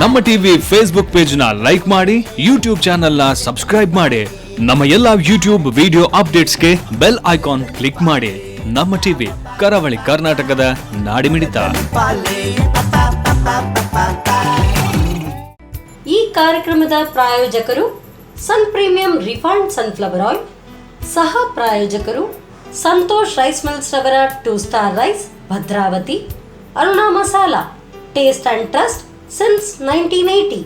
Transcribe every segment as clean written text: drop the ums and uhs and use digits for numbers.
ನಮ್ಮ TV Facebook page ನ like ಮಾಡಿ, ಯೂಟ್ಯೂಬ್ ಚಾನೆಲ್ ನ ಸಬ್ಸ್ಕ್ರೈಬ್ ಮಾಡಿ. ನಮ್ಮ ಎಲ್ಲಾ ಯೂಟ್ಯೂಬ್ ವಿಡಿಯೋ ಅಪ್ಡೇಟ್ಸ್ಗೆ ಬೆಲ್ ಐಕಾನ್ ಕ್ಲಿಕ್ ಮಾಡಿ. ನಮ್ಮ ಟಿವಿ ಕರಾವಳಿ ಕರ್ನಾಟಕದ ನಾಡಿಮಿಡಿತ. ಈ ಕಾರ್ಯಕ್ರಮದ ಪ್ರಾಯೋಜಕರು Sun premium refined sunflower oil, ಸಹ ಪ್ರಾಯೋಜಕರು ಸಂತೋಷ್ ರೈಸ್ ಮಿಲ್ಸ್ ರವರ 2 star rice Bhadravati, Aruna masala taste and trust since 1980,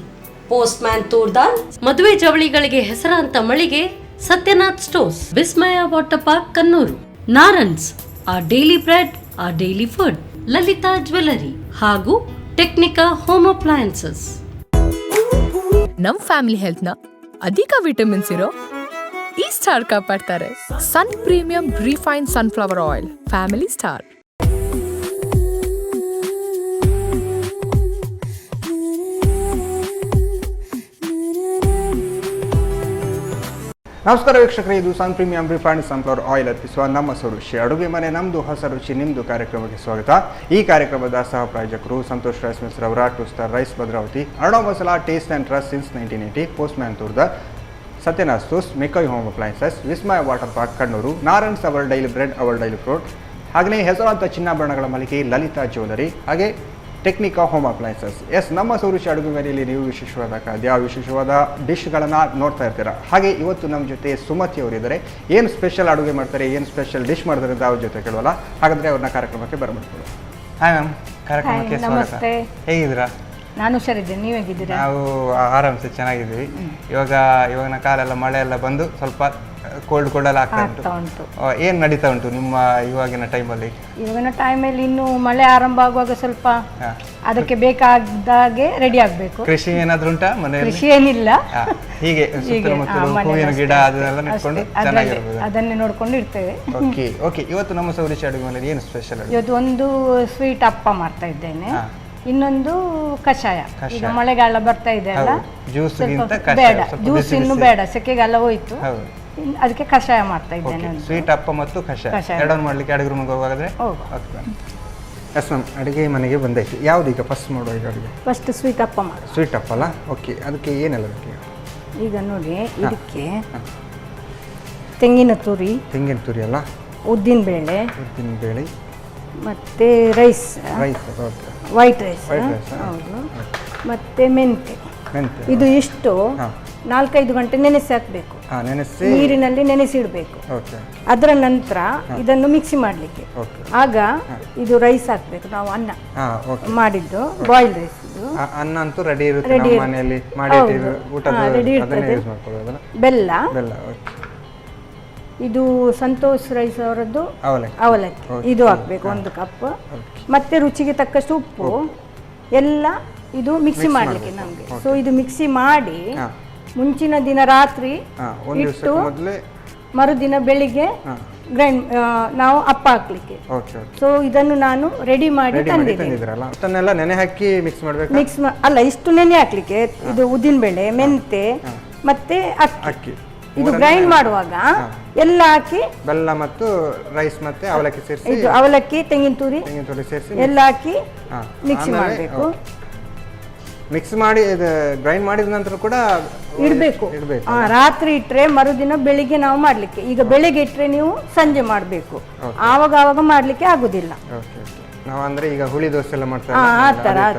postman ತೂರ್ದಾನ್, ಮದುವೆ ಜವಳಿಗಳಿಗೆ ಹೆಸರಾಂತ ಮಳಿಗೆ Satyanath stores, Vismaya water park Kannur, Naran's our daily bread our daily food, Lalitha jewellery ಹಾಗೂ ಟೆಕ್ನಿಕಾ ಹೋಮ್ ಅಪ್ಲಯನ್ಸಸ್. ನಮ್ ಫ್ಯಾಮಿಲಿ ಹೆಲ್ತ್ ನ ಅಧಿಕ ವಿಟಮಿನ್ಸ್ ಇರೋ ಈ ಸ್ಟಾರ್ ಕಾಪಾಡ್ತಾರೆ. Sun premium refined sunflower oil, family star. ನಮಸ್ಕಾರ ವೀಕ್ಷಕರೇ, ಇದು Sun premium refined sunflower oil ಅರ್ಪಿಸುವ ನಮ್ಮ ರುಚಿ ಅಡುಗೆ ಮನೆ ನಮ್ಮದು ಹೊಸ ರುಚಿ ನಿಮ್ಮದು ಕಾರ್ಯಕ್ರಮಕ್ಕೆ ಸ್ವಾಗತ. ಈ ಕಾರ್ಯಕ್ರಮದ ಸಹ ಪ್ರಾಯೋಜಕರು ಸಂತೋಷ್ ರೈಸ್ ಮಿಲ್ಸ್ ರವರ 2 star rice Bhadravati, Aruna masala taste and trust since 1980, postman ತೂರ್ದ, ಸತ್ಯನಾಥ್ ಸ್ಟೋರ್ಸ್, ಮೆಕಾಯ್ home appliances, Vismaya water park Kannur, Naran's our daily bread our daily fruit, ಹಾಗೆಯೇ ಹೆಸರಾಂತ ಚಿನ್ನಾಭರಣಗಳ ಮಳಿಗೆ ಲಲಿತಾ ಜ್ಯುವೆಲರಿ, ಹಾಗೆ ಟೆಕ್ನಿಕಾ ಹೋಮ್ ಅಪ್ಲಯನ್ಸಸ್. ನಮ್ಮ ಸೌರುಚಿ ಅಡುಗೆ ಮನೆಯಲ್ಲಿ ನೀವು ವಿಶೇಷವಾದ ಖಾದ್ಯ, ವಿಶೇಷವಾದ ಡಿಶ್ಗಳನ್ನು ನೋಡ್ತಾ ಇರ್ತೀರ. ಹಾಗೆ ಇವತ್ತು ನಮ್ಮ ಜೊತೆ ಸುಮತಿ ಅವರಿದ್ದಾರೆ. ಏನು ಸ್ಪೆಷಲ್ ಅಡುಗೆ ಮಾಡ್ತಾರೆ, ಏನು ಸ್ಪೆಷಲ್ ಡಿಶ್ ಮಾಡ್ತಾರೆ ಅಂತ ಅವ್ರ ಜೊತೆ ಕೇಳೋಲ್ಲ. ಹಾಗಾದರೆ ಅವ್ರನ್ನ ಕಾರ್ಯಕ್ರಮಕ್ಕೆ ಬರಬೇಕು. ಹಾಯ್ ಮ್ಯಾಮ್, ಕಾರ್ಯಕ್ರಮಕ್ಕೆ ಸ್ವಾಗತ. ಹೇಗಿದ್ದೀರಾ? ನಾನು ಹುಷಾರಿದ್ದೇನೆ, ನೀವು ಹೇಗಿದ್ದೀರಾ? ನಾವು ಆರಾಮ್ಸೆ ಚೆನ್ನಾಗಿದ್ದೀವಿ. ಇವಾಗಿನ ಕಾಲೆಲ್ಲ ಮಳೆ ಎಲ್ಲ ಬಂದು ಸ್ವಲ್ಪ ಕೋಲ್ಡ್ ಎಲ್ಲ ಆಗ್ತಾ ಉಂಟು. ಏನು ನಡೀತಾ ಉಂಟು ನಿಮ್ಮ ಇವಾಗಿನ ಟೈಮಲ್ಲಿ? ಇವಾಗಿನ ಟೈಮಲ್ಲಿ ಇನ್ನು ಮಳೆ ಆರಂಭ ಆಗುವಾಗ ಸ್ವಲ್ಪ ಅದಕ್ಕೆ ಬೇಕಾದಾಗೆ ರೆಡಿ ಆಗಬೇಕು. ಕೃಷಿ ಏನಾದ್ರೂ ಉಂಟಾ ಮನೆಯಲ್ಲಿ? ಕೃಷಿ ಏನಿಲ್ಲ, ಹೀಗೆ ಹೂವಿನ ಗಿಡ ಅದನ್ನೆಲ್ಲ ನೆಟ್ಕೊಂಡು ಚೆನ್ನಾಗಿರ್ಬೋದು, ಅದನ್ನೇ ನೋಡ್ಕೊಂಡು ಇರ್ತೇವೆ. ಓಕೆ. ಇವತ್ತು ನಮ್ಮ ಸೌರಿಚಿ ಅಡುಗೆ ಮನೆಯಲ್ಲಿ ಏನು ಸ್ಪೆಷಲ್? ಇವತ್ತು ಒಂದು ಸ್ವೀಟ್ ಅಪ್ಪ ಮಾಡ್ತಾ ಇದ್ದೇನೆ, ಇನ್ನೊಂದು ಕಷಾಯ. ಈಗ ಮಳೆಗಾಲ ಬರ್ತಾ ಇದೆ ಅಲ್ಲ, ಬೇಡ ಜ್ಯೂಸ್ ಇನ್ನು ಬೇಡ, ಸೆಕೆಗೆಲ್ಲ ಹೋಯ್ತು, ಅದಕ್ಕೆ ಕಷಾಯ ಮಾಡ್ತಾ ಇದ್ದೇನೆ. ಸ್ವೀಟ್ ಅಪ್ಪ ಮತ್ತು ಕಷಾಯ ಎರಡನ್ನು ಮಾಡ್ಲಿಕ್ಕೆ ಅಡುಗೆ ರೂಮಿಗೆ ಹೋಗಾದ್ರೆ? ಎಸ್ ಮ್ಯಾಮ್, ಅಡುಗೆ ಮನೆಗೆ ಬಂದೈತಿ. ಯಾವ್ದು ಈಗ ಫಸ್ಟ್ ಮಾಡುವ? ಈಗ ಅಡುಗೆ ಫಸ್ಟ್ ಸ್ವೀಟ್ ಅಪ್ಪ ಮಾಡು. ಸ್ವೀಟ್ ಅಪ್ಪ ಅಲ್ಲ? ಓಕೆ. ಅದಕ್ಕೆ ಏನೆಲ್ಲ ಬೇಕು? ಈಗ ನೋಡಿ, ಇದಕ್ಕೆ ತೆಂಗಿನ ತುರಿ ಅಲ್ಲ, ಉದ್ದಿನ ಬೇಳೆ ಮತ್ತೆ ರೈಸ್, ವೈಟ್ ರೈಸ್, ಹೌದು, ಮತ್ತೆ ಮೆಂತೆ. ಇದು ಇಷ್ಟು 4-5 ಗಂಟೆ ನೆನೆಸಿ ಹಾಕಬೇಕು, ನೀರಿನಲ್ಲಿ ನೆನೆಸಿಡಬೇಕು. ಅದರ ನಂತರ ಇದನ್ನು ಮಿಕ್ಸಿ ಮಾಡಲಿಕ್ಕೆ, ಆಗ ಇದು ರೈಸ್ ಹಾಕಬೇಕು. ನಾವು ಅನ್ನ ಮಾಡಿದ್ದು ಬಾಯ್ಲ್ ರೈಸ್, ಅನ್ನ ಅಂತೂ ರೆಡಿ ಇರುತ್ತೆ, ರೆಡಿ ಇರ್ತದೆ. ಬೆಲ್ಲ, ಇದು ಸಂತೋಷ್ ರೈಸ್ ಅವರದ್ದು ಅವಲಕ್ಕಿ, ಇದು ಹಾಕ್ಬೇಕು 1 ಕಪ್. ಮತ್ತೆ ರುಚಿಗೆ ತಕ್ಕಷ್ಟು ಉಪ್ಪು ಎಲ್ಲ ಇದು ಮಿಕ್ಸಿ ಮಾಡಲಿಕ್ಕೆ ನಮಗೆ. ಸೊ ಇದು ಮಿಕ್ಸಿ ಮಾಡಿ ಮುಂಚಿನ ದಿನ ರಾತ್ರಿ ಇಟ್ಟು ಮರುದಿನ ಬೆಳಿಗ್ಗೆ ಗ್ರೈಂಡ್ ನಾವು ಅಪ್ಪ ಹಾಕ್ಲಿಕ್ಕೆ. ಸೊ ಇದನ್ನು ನಾನು ರೆಡಿ ಮಾಡಿ ತಂದಿದ್ದೇನೆ. ಮಿಕ್ಸ್ ಅಲ್ಲ, ಇಷ್ಟು ನೆನೆ ಹಾಕ್ಲಿಕ್ಕೆ. ಇದು ಉದ್ದಿನ ಬೇಳೆ, ಮೆಂತೆ ಮತ್ತೆ ಅಕ್ಕಿ. ಇದು ಗ್ರೈಂಡ್ ಮಾಡುವಾಗ ಎಲ್ಲ ಹಾಕಿ, ಬೆಲ್ಲ ಮತ್ತು ರೈಸ್ ಮತ್ತೆ ಅವಲಕ್ಕಿ ಸೇರಿಸಿ, ಇದು ಅವಲಕ್ಕಿ ತೆಂಗಿನ ತುರಿ ಸೇರಿಸಿ ಎಲ್ಲ ಹಾಕಿ ಮಿಕ್ಸಿ ಮಾಡಬೇಕು. ಮಿಕ್ಸ್ ಮಾಡಿ ಗ್ರೈಂಡ್ ಮಾಡಿದ ನಂತರ ಕೂಡ ಇಡಬೇಕು. ರಾತ್ರಿ ಇಟ್ಟರೆ ಮರುದಿನ ಬೆಳಿಗ್ಗೆ ನಾವು ಮಾಡ್ಲಿಕ್ಕೆ. ಈಗ ಬೆಳಿಗ್ಗೆ ಇಟ್ಟರೆ ನೀವು ಸಂಜೆ ಮಾಡಬೇಕು, ಆವಾಗ ಮಾಡ್ಲಿಕ್ಕೆ ಆಗುದಿಲ್ಲ. ನಾವು ಅಂದ್ರೆ ಈಗ ಹುಳಿ ದೋಸೆ ಎಲ್ಲ ಮಾಡ್ತಾರೆ ಆ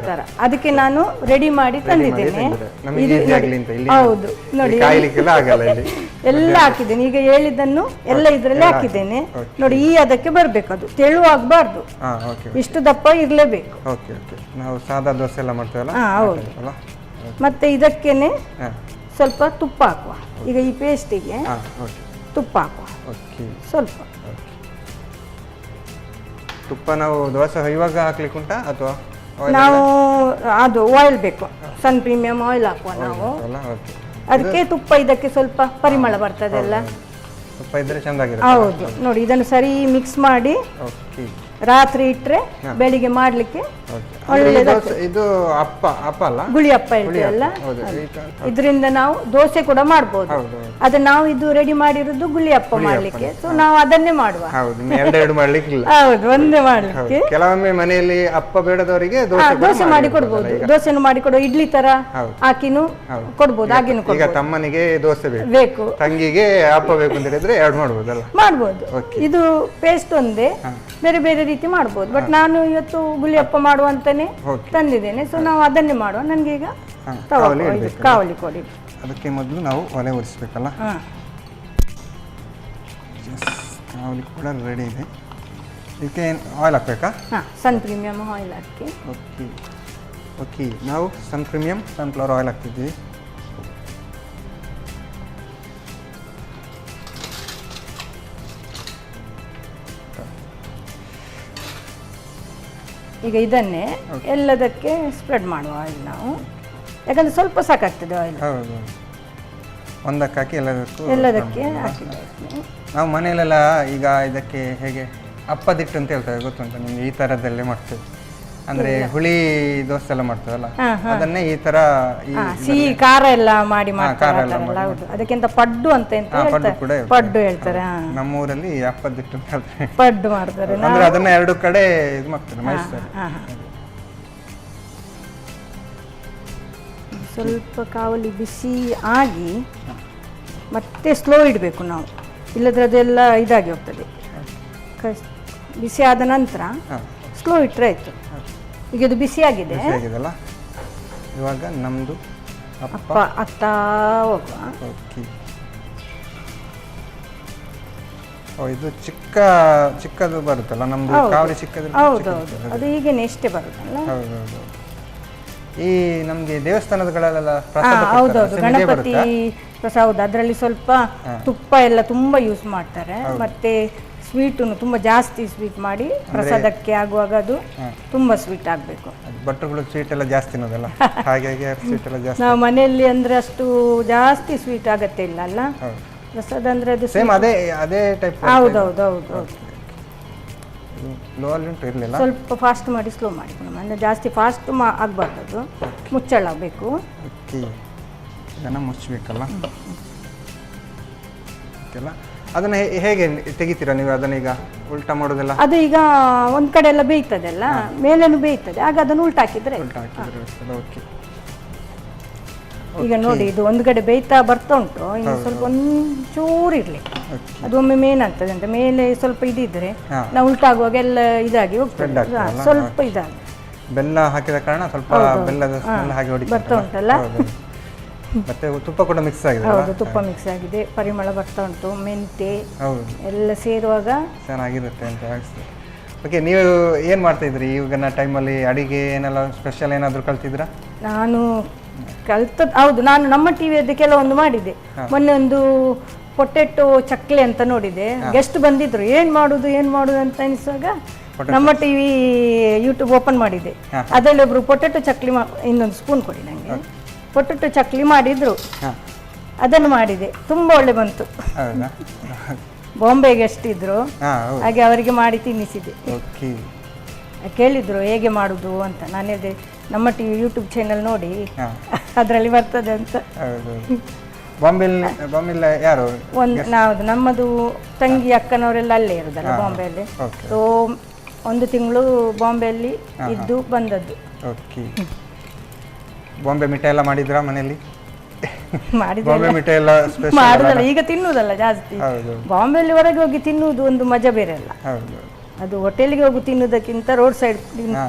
ತರ ಅದಕ್ಕೆ ನಾನು ರೆಡಿ ಮಾಡಿ ತಂದಿದ್ದೇನೆ. ಹೌದು ನೋಡಿ, ಎಲ್ಲ ಹಾಕಿದ್ದೇನೆ. ಈಗ ಹೇಳಿದ್ದನ್ನು ಎಲ್ಲ ಇದರಲ್ಲಿ ಹಾಕಿದ್ದೇನೆ ನೋಡಿ. ಈ ಅದಕ್ಕೆ ಬರ್ಬೇಕು, ಅದು ತೆಳುವಾಗಬಾರ್ದು, ಇಷ್ಟು ದಪ್ಪ ಇರಲೇಬೇಕು. ನಾವು ಸಾದಾ ದೋಸೆ ಎಲ್ಲ ಮಾಡ್ತೇವಲ್ಲ. ಹೌದು. ಮತ್ತೆ ಇದಕ್ಕೇನೆ ಸ್ವಲ್ಪ ತುಪ್ಪ ಹಾಕುವ. ಈಗ ಈ ಪೇಸ್ಟಿಗೆ ತುಪ್ಪ ಹಾಕುವ ಸ್ವಲ್ಪ. ತುಪ್ಪ ನಾವು ದೋಸೆ ಇವಾಗ ಹಾಕ್ಲಿಕ್ಕೆ ಉಂಟಾ ಅಥವಾ ನಾವು ಅದು ಆಯಿಲ್ ಬೇಕು, ಸನ್ ಪ್ರೀಮಿಯಂ ಆಯಿಲ್ ಹಾಕುವ ನಾವು. ಅದಕ್ಕೆ ತುಪ್ಪ, ಇದಕ್ಕೆ ಸ್ವಲ್ಪ ಪರಿಮಳ ಬರ್ತದೆ ಅಲ್ಲ, ತುಪ್ಪ ಇದ್ರೆ ಚೆಂದಾಗಿರುತ್ತೆ. ಹೌದು ನೋಡಿ, ಇದನ್ನು ಸರಿ ಮಿಕ್ಸ್ ಮಾಡಿ ರಾತ್ರಿ ಇಟ್ಟರೆ ಬೆಳಿಗ್ಗೆ ಮಾಡಲಿಕ್ಕೆ ಒಳ್ಳೆಯದಾಗ್ತದೆ. ಇದು ಅಪ್ಪ ಅಲ್ಲ ಗುಳಿ ಅಪ್ಪ ಹೇಳ್ತೀವಲ್ಲ, ಹೌದು. ಇದರಿಂದ ನಾವು ದೋಸೆ ಕೂಡ ಮಾಡ್ಬೋದು. ಅದು ನಾವು ಇದು ರೆಡಿ ಮಾಡಿರೋದು ಗುಳಿ ಅಪ್ಪ ಮಾಡ್ಲಿಕ್ಕೆ, ಸೊ ನಾವು ಅದನ್ನೇ ಮಾಡುವ. ಹೌದು, ಎರಡು ಮಾಡ್ಲಿಕ್ಕಿಲ್ಲ. ಹೌದು, ಒಂದೇ ಮಾಡ್ಲಿಕ್ಕೆ. ಕೆಲವೊಮ್ಮೆ ಮನೆಯಲ್ಲಿ ಅಪ್ಪ ಬೇಡದವರಿಗೆ ದೋಸೆ ಮಾಡಿ ಕೊಡ್ಬೋದು, ದೋಸೆನು ಮಾಡಿ ಕೊಡುವ, ಇಡ್ಲಿ ತರ ಹಾಕಿನೂ ಕೊಡ್ಬೋದು, ಹಾಗೇನು ಈಗ ತಮ್ಮನಿಗೆ ದೋಸೆ ಬೇಕು, ತಂಗಿಗೆ ಅಪ್ಪ ಬೇಕು ಅಂತ ಹೇಳಿದ್ರೆ ಎರಡು ಮಾಡ್ಬೋದಲ್ಲ? ಮಾಡ್ಬೋದು. ಇದು ಪೇಸ್ಟ್ ಒಂದೇ, ಬೇರೆ ಬೇರೆ ರೀತಿ ಮಾಡ್ಬೋದು. ಬಟ್ ನಾನು ಇವತ್ತು ಗುಳಿ ಅಪ್ಪ ಮಾಡುವಂತಾನೆ ತಂದಿದ್ದೇನೆ, ಸೊ ನಾವು ಅದನ್ನೇ ಮಾಡುವ. ನನ್ಗೆ ಈಗ ಕಾವಲಿ ಕೊಡಿ. ಅದಕ್ಕೆ ಮೊದಲು ನಾವು ಒಲೆ ಒರೆಸ್ಬೇಕಲ್ಲ. ಕಾವಲಿ ಕೂಡ ರೆಡಿ ಇದೆ. ಇದಕ್ಕೆ ಆಯಿಲ್ ಹಾಕ್ಬೇಕಾ? ಸನ್ ಪ್ರೀಮಿಯಂ ಆಯಿಲ್ ಹಾಕಿ. ಓಕೆ, ನಾವು ಸನ್ ಪ್ರೀಮಿಯಂ ಸನ್ಫ್ಲವರ್ ಆಯಿಲ್ ಹಾಕ್ತಿದ್ದೀವಿ. ಈಗ ಇದನ್ನೇ ಎಲ್ಲದಕ್ಕೆ ಸ್ಪ್ರೆಡ್ ಮಾಡುವ ಆಯಿಲ್ ನಾವು, ಯಾಕಂದ್ರೆ ಸ್ವಲ್ಪ ಸಾಕಾಗ್ತದೆ ಆಯಿಲ್. ಹೌದು, ಒಂದಕ್ಕೆ ಹಾಕಿ ಎಲ್ಲದಕ್ಕೆ ಹಾಕಿದ್ರೆ. ನಾವು ಮನೆಯಲ್ಲೆಲ್ಲ ಈಗ ಇದಕ್ಕೆ ಹೇಗೆ ಅಪ್ಪದಿಟ್ಟು ಅಂತ ಹೇಳ್ತೇವೆ, ಗೊತ್ತುಂಟ ನಿಮ್ಗೆ? ಈ ಥರದಲ್ಲೇ ಮಾಡ್ತೇವೆ, ಅಂದರೆ ಹುಳಿ ದೋಸೆ ಎಲ್ಲ ಮಾಡ್ತೇವಲ್ಲ, ಅದನ್ನೇ ಈ ಥರ ಸಿಹಿ ಖಾರ ಎಲ್ಲ ಮಾಡಿ ಮಾಡ್ತಾರೆ. ಹೌದು, ಅದಕ್ಕಿಂತ ಪಡ್ಡು ಅಂತ ಪಡ್ಡು ಹೇಳ್ತಾರೆ. ನಮ್ಮೂರಲ್ಲಿ ಅಪ್ಪದಿಟ್ಟು ಅಂತ ಹೇಳ್ತಾರೆ, ಪಡ್ಡು ಮಾಡ್ತಾರೆ. ಅಂದ್ರೆ ಅದನ್ನ ಎರಡು ಕಡೆ ಇದು ಮಾಡ್ತಾರೆ, ಮೈಸೂರು. ಸ್ವಲ್ಪ ಕಾವಲಿ ಬಿಸಿ ಆಗಿ ಮತ್ತೆ ಸ್ಲೋ ಇಡಬೇಕು ನಾವು, ಇಲ್ಲದ್ರೆ ಅದೆಲ್ಲ ಇದಾಗಿ ಹೋಗ್ತದೆ. ಬಿಸಿ ಆದ ನಂತರ ಸ್ಲೋ ಇಟ್ಟರೆ ಆಯಿತು. ಈಗ ಇದು ಬಿಸಿ ಆಗಿದೆ, ಇವಾಗ ನಮ್ಮದು ಅಪ್ಪ ಆಗ್ತಾ ಹೋಗುವ. ಇದು ಚಿಕ್ಕದು ಬರುತ್ತಲ್ಲ ನಮ್ದು ಕಾವಲಿ, ಚಿಕ್ಕದು. ಹೌದೌದು, ಅದು ಈಗೇನೆ ಎಷ್ಟೇ ಬರುತ್ತಲ್ಲ. ಹೌದೌದು. ಈ ನಮ್ಗೆ ದೇವಸ್ಥಾನದಗಳೆಲ್ಲ ಹೌದೌದು, ಗಣಪತಿ ಪ್ರಸಾದ, ಅದರಲ್ಲಿ ಸ್ವಲ್ಪ ತುಪ್ಪ ಎಲ್ಲ ತುಂಬಾ ಯೂಸ್ ಮಾಡ್ತಾರೆ. ಮತ್ತೆ ಸ್ವೀಟನ್ನು ತುಂಬ ಜಾಸ್ತಿ ಸ್ವೀಟ್ ಮಾಡಿ ಪ್ರಸಾದಕ್ಕೆ ಆಗುವಾಗ ಅದು ತುಂಬ ಸ್ವೀಟ್ ಆಗಬೇಕು. ಭಟ್ರುಗಳು ಸ್ವೀಟ್ ಎಲ್ಲ ಜಾಸ್ತಿ ತಿನ್ನೋದಲ್ಲ, ಹಾಗಾಗಿ ಸ್ವೀಟ್ ಎಲ್ಲ ಜಾಸ್ತಿ. ನಾವು ಮನೆಯಲ್ಲಿ ಅಂದರೆ ಅಷ್ಟು ಜಾಸ್ತಿ ಸ್ವೀಟ್ ಆಗತ್ತೆ ಇಲ್ಲ ಅಲ್ಲ, ಪ್ರಸಾದ ಅಂದರೆ ಅದು ಸೇಮ್ ಅದೇ ಟೈಪ್. ಹೌದೌದು ಹೌದು ಹೌದು. ಲೋ ಅಲ್ಲಿ ಉಂಟು, ಇರಲಿಲ್ಲ, ಸ್ವಲ್ಪ ಫಾಸ್ಟ್ ಮಾಡಿ ಸ್ಲೋ ಮಾಡಿ, ಅಂದರೆ ಜಾಸ್ತಿ ಫಾಸ್ಟ್ ಆಗಬಾರ್ದು, ಅದು ಮುಚ್ಚಳಬೇಕು. ಇದನ್ನು ಮುಚ್ಚಬೇಕಲ್ಲ. ಅದನ್ನ ಹೇಗೆ ತೆಗಿತೀರಾ ನೀವು? ಅದನ್ನ ಈಗ ಉಲ್ಟಾ ಮಾಡೋದಲ್ಲ? ಅದು ಈಗ ಒಂದ್ ಕಡೆ ಎಲ್ಲ ಬೇಯ್ತದಲ್ಲ, ಮೇಲೇನು ಬೇಯ್ತದೆ, ಆಗ ಅದನ್ನು ಉಲ್ಟಾ ಹಾಕಿದ್ರೆ. ಈಗ ನೋಡಿ, ಇದು ಒಂದು ಕಡೆ ಬೇಯ್ತಾ ಬರ್ತಾ ಉಂಟು, ಇನ್ನು ಸ್ವಲ್ಪ ಒಂಚೂರು ಇರ್ಲಿ, ಅದು ಒಮ್ಮೆ ಮೇನಾಗ್ತದೆ ಅಂತ. ಮೇಲೆ ಸ್ವಲ್ಪ ಇದಿದ್ರೆ ನಾವು ಉಲ್ಟಾಗುವಾಗ ಎಲ್ಲ ಇದಾಗಿ ಹೋಗ್ತದೆ, ಸ್ವಲ್ಪ ಇದಾಗಿ. ಬೆಲ್ಲ ಹಾಕಿದ ಕಾರಣ ಸ್ವಲ್ಪ ಬೆಲ್ಲದ ಸ್ಮೆಲ್ ಹಾಗೆ ಹೊಡಿ ಬರ್ತಾ ಉಂಟಲ್ಲ. ಮತ್ತೆ ತುಪ್ಪ ಕೂಡ ಮಿಕ್ಸ್ ಆಗಿದೆ. ಹೌದು, ತುಪ್ಪ ಮಿಕ್ಸ್ ಆಗಿದೆ, ಪರಿಮಳ ಬರ್ತಾ ಉಂಟು, ಮೆಂತೆ ಎಲ್ಲ ಸೇರುವಾಗ ಚೆನ್ನಾಗಿರುತ್ತೆ ಅಂತ ಅನಿಸ್ತದೆ. ಓಕೆ, ನೀವು ಏನು ಮಾಡ್ತಾ ಇದ್ರಿ ಈಗಿನ ಟೈಮಲ್ಲಿ? ಅಡಿಗೆ ಏನೆಲ್ಲ ಸ್ಪೆಷಲ್ ಏನಾದರೂ ಕಲ್ತಿದ್ರಾ? ನಾನು ಹೌದು, ನಾನು ನಮ್ಮ ಟಿವಿಯದ್ದು ಕೆಲವೊಂದು ಮಾಡಿದ್ದೆ. ಮೊನ್ನೆ ಒಂದು ಪೊಟೆಟೊ ಚಕ್ಲಿ ಅಂತ ನೋಡಿದೆ, ಗೆಸ್ಟ್ ಬಂದಿದ್ರು, ಏನು ಮಾಡುದು ಅಂತ ಅನಿಸುವಾಗ ನಮ್ಮ ಟಿವಿ ಯೂಟ್ಯೂಬ್ ಓಪನ್ ಮಾಡಿದೆ. ಅದರಲ್ಲಿ ಒಬ್ರು ಪೊಟೆಟೊ ಚಕ್ಲಿ, ಇನ್ನೊಂದು ಸ್ಪೂನ್ ಕೊಡಿ ನನಗೆ. ಪೊಟೆಟೊ ಚಕ್ಲಿ ಮಾಡಿದ್ರು, ಅದನ್ನು ಮಾಡಿದೆ, ತುಂಬಾ ಒಳ್ಳೆ ಬಂತು. ಬಾಂಬೆಗೆ ಎಷ್ಟಿದ್ರು ಹಾಗೆ ಅವರಿಗೆ ಮಾಡಿ ತಿನ್ನಿಸಿದೆ. ಕೇಳಿದ್ರು ಹೇಗೆ ಮಾಡುದು ಅಂತ, ನಾನು ಹೇಳಿದೆ ನಮ್ಮ ಟಿವಿ ಯೂಟ್ಯೂಬ್ ಚಾನೆಲ್ ನೋಡಿ ಅದರಲ್ಲಿ ಬರ್ತದೆ ಅಂತ. ಯಾರು? ಒಂದು ನಮ್ಮದು ತಂಗಿ ಅಕ್ಕನವರೆಲ್ಲ ಅಲ್ಲೇ ಇರೋದಲ್ಲ ಬಾಂಬೆಯಲ್ಲಿ. ಸೊ 1 ತಿಂಗಳು ಬಾಂಬೆಯಲ್ಲಿ ಇದ್ದು ಬಂದದ್ದು. ಬಾಂಬೆ ಮಿಠಾಯಿ ಎಲ್ಲ ಮಾಡಿದ್ರಾ ಮನೆಯಲ್ಲಿ? ಮಾಡುದಲ್ಲ, ಈಗ ತಿನ್ನುವುದಲ್ಲ ಜಾಸ್ತಿ. ಬಾಂಬೆಯಲ್ಲಿ ಹೊರಗೆ ಹೋಗಿ ತಿನ್ನುವುದು ಒಂದು ಮಜಾ ಬೇರೆ ಅಲ್ಲ. ಅದು ಹೋಟೆಲ್ಗೆ ಹೋಗಿ ತಿನ್ನುವುದಕ್ಕಿಂತ ರೋಡ್ ಸೈಡ್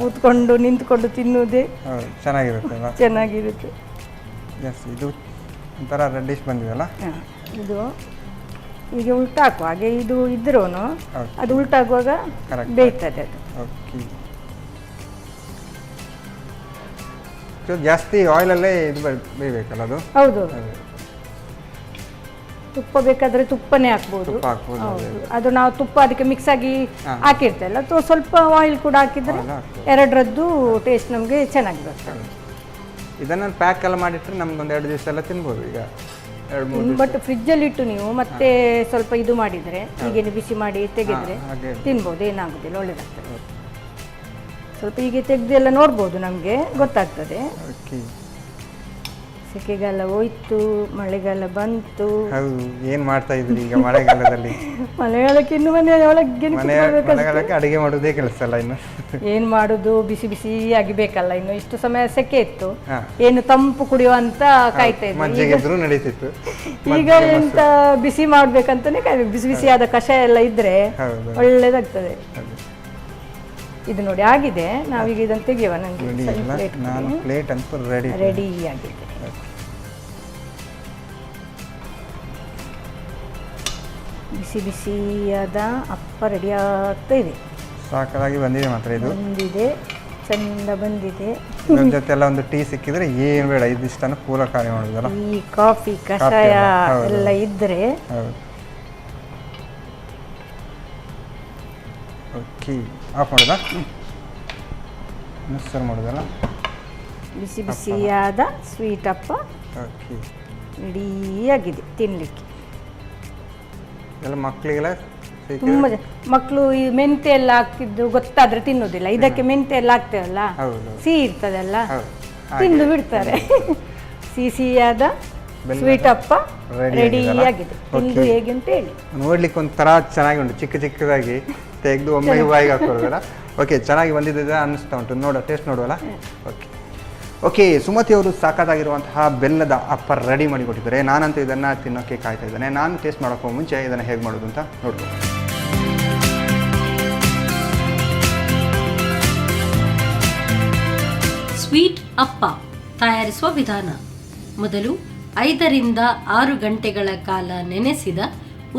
ಕೂತ್ಕೊಂಡು ನಿಂತ್ಕೊಂಡು ತಿನ್ನುವುದೇ ಚೆನ್ನಾಗಿರುತ್ತೆ. ಇದು ಒಂಥರ ರೆಡ್ಡಿಶ್ ಬಂದಿದೆಲ್ಲ, ಇದು ಈಗ ಉಲ್ಟಾಕುವ ಹಾಗೆ ಇದು ಇದ್ರೂ ಅದು ಉಲ್ಟಾಗುವಾಗ ಬೇಯ್ತದೆ ಅದು. ಜಾಸ್ತಿ ಆಯಿಲಲ್ಲೇ ಇದು ಬೇಯಬೇಕಲ್ಲ ಅದು? ಹೌದು, ತುಪ್ಪ ಬೇಕಾದ್ರೆ ತುಪ್ಪನೇ ಹಾಕ್ಬೋದು. ಅದು ನಾವು ತುಪ್ಪ ಅದಕ್ಕೆ ಮಿಕ್ಸ್ ಆಗಿ ಹಾಕಿರ್ತೇವಲ್ಲ, ಸ್ವಲ್ಪ ಆಯಿಲ್ ಕೂಡ ಹಾಕಿದ್ರೆ ಎರಡರದ್ದು ಟೇಸ್ಟ್ ನಮಗೆ ಚೆನ್ನಾಗಿ ಬರ್ತದೆ. ಇದನ್ನು ಪ್ಯಾಕ್ ಎಲ್ಲ ಮಾಡಿಟ್ರೆ ನಮ್ಗೊಂದು 2 ದಿವಸ ಎಲ್ಲ ತಿನ್ಬೋದು. ಈಗ 2-3 ಬಟ್ ಫ್ರಿಜ್ಜಲ್ಲಿ ಇಟ್ಟು ನೀವು ಮತ್ತೆ ಸ್ವಲ್ಪ ಇದು ಮಾಡಿದರೆ, ಹೀಗೆ ಬಿಸಿ ಮಾಡಿ ತೆಗೆದ್ರೆ ತಿನ್ಬೋದು, ಏನಾಗುದಿಲ್ಲ, ಒಳ್ಳೇದಾಗ್ತದೆ. ಸ್ವಲ್ಪ ಹೀಗೆ ತೆಗೆದು ಎಲ್ಲ ನೋಡ್ಬೋದು, ನಮಗೆ ಗೊತ್ತಾಗ್ತದೆ. ಓಕೆ. ಸೆಕೆಗಾಲ ಹೋಯ್ತು, ಮಳೆಗಾಲ ಬಂತು. ಹೌದು, ಏನು ಮಾಡ್ತಾ ಇದ್ರಿ ಈಗ ಮಳೆಗಾಲದಲ್ಲಿ? ಮಳೆಗಾಲಕ್ಕೆ ಇನ್ನು ಮನೆ ಒಳಗೆ ಮಳೆಗಾಲಕ್ಕೆ ಅಡುಗೆ ಮಾಡೋದೇ ಕೆಲಸ ಅಲ್ಲ ಇನ್ನು. ಏನು ಮಾಡೋದು, ಬಿಸಿ ಬಿಸಿ ಆಗಿಬೇಕಲ್ಲ. ಇನ್ನು ಇಷ್ಟು ಸಮಯ ಸೆಕೆ ಇತ್ತು, ಏನು ತಂಪು ಕುಡಿಯುವಂತ ಕಾಯ್ತಾ ಇದ್ದೆ. ಮಜ್ಜಿಗೆ ಇದ್ರೂ ನಡೀತಿತ್ತು. ಈಗ ಎಂತ ಬಿಸಿ ಮಾಡ್ಬೇಕಂತಾನೆ ಕಾಯ್ಬೇಕು. ಬಿಸಿ ಬಿಸಿಯಾದ ಕಷಾಯ ಎಲ್ಲ ಇದ್ರೆ ಒಳ್ಳೇದಾಗ್ತದೆ. ಇದು ನೋಡಿ ಆಗಿದೆ, ನಾವೀಗ ಇದನ್ನು ತೆಗೆಯುವ. ನಾನು ಪ್ಲೇಟ್ ಅಂತ ರೆಡಿ ಆಗಿದೆ. ಬಿಸಿ ಬಿಸಿಯಾದ ಅಪ್ಪ ರೆಡಿ ಆಗ್ತಾ ಇದೆ. ಸಾಕಾಗಿ ಬಂದಿದೆ ಮಾತ್ರ ಇದು. ಬಂದಿದೆ, ಚಂದ ಬಂದಿದೆ. ಇದ್ರ ಜೊತೆ ಎಲ್ಲ ಒಂದು ಟೀ ಸಿಕ್ಕಿದ್ರೆ ಏನು ಬೇಡ, ಇದಿಷ್ಟನ್ನು ಪೂರ ಕಾರ್ಯ ಮಾಡೋದಲ್ಲ. ಈ ಕಾಫಿ ಕಷಾಯ ಎಲ್ಲ ಇದ್ರೆ. ಓಕೆ, ಆಫ್ ಮಾಡೋದಾ? ಮಿಕ್ಸರ್ ಮಾಡೋದಲ್ಲ. ಬಿಸಿ ಬಿಸಿಯಾದ ಸ್ವೀಟ್ ಅಪ್ಪ ಓಕೆ ರೆಡಿಯಾಗಿದೆ ತಿನ್ನಲಿಕ್ಕೆ. ಎಲ್ಲ ಮಕ್ಕಳಿಗೆಲ್ಲ ತುಂಬ ಮಕ್ಕಳು ಈ ಮೆಂತೆ ಎಲ್ಲ ಹಾಕಿದ್ದು ಗೊತ್ತಾದ್ರೆ ತಿನ್ನೋದಿಲ್ಲ. ಇದಕ್ಕೆ ಮೆಂತೆ ಎಲ್ಲ ಹಾಕ್ತೇವಲ್ಲ, ಸಿಹಿ ಇರ್ತದಲ್ಲ, ತಿಂದು ಬಿಡ್ತಾರೆ. ಸಿಹಿಯಾದ ಸ್ವೀಟ್ ಅಪ್ಪ ರೆಡಿಯಾಗಿದೆ. ತಿಂದು ಹೇಗೆ ಅಂತ ಹೇಳಿ. ನೋಡ್ಲಿಕ್ಕೆ ಒಂಥರ ಚೆನ್ನಾಗಿ ಉಂಟು, ಚಿಕ್ಕ ಚಿಕ್ಕದಾಗಿ ತೆಗೆದು ಒಮ್ಮೆಗೆ ಬಾಯಿಗೆ ಹಾಕೋಲ್ಲ. ಓಕೆ, ಚೆನ್ನಾಗಿ ಬಂದಿದ್ದೆ ಅನ್ನಿಸ್ತಾ ಉಂಟು. ಟೇಸ್ಟ್ ನೋಡುವಲ್ಲ. ಓಕೆ, ಸುಮತಿ ಅವರು ಸಾಕಾಗಿರುವಂತಹ ಬೆಲ್ಲದ ಅಪ್ಪ ರೆಡಿ ಮಾಡಿ ಕೊಟ್ಟಿದ್ದಾರೆ. ನಾನಂತೂ ಇದನ್ನು ತಿನ್ನೋಕ್ಕೆ ಕಾಯ್ತಾ ಇದ್ದೇನೆ. ನಾನು ಟೇಸ್ಟ್ ಮಾಡೋಕ್ಕೂ ಮುಂಚೆ ಇದನ್ನು ಹೇಗೆ ಮಾಡೋದು ಅಂತ ನೋಡ್ಬೋದು. ಸ್ವೀಟ್ ಅಪ್ಪ ತಯಾರಿಸುವ ವಿಧಾನ. ಮೊದಲು 5 ರಿಂದ 6 ಗಂಟೆಗಳ ಕಾಲ ನೆನೆಸಿದ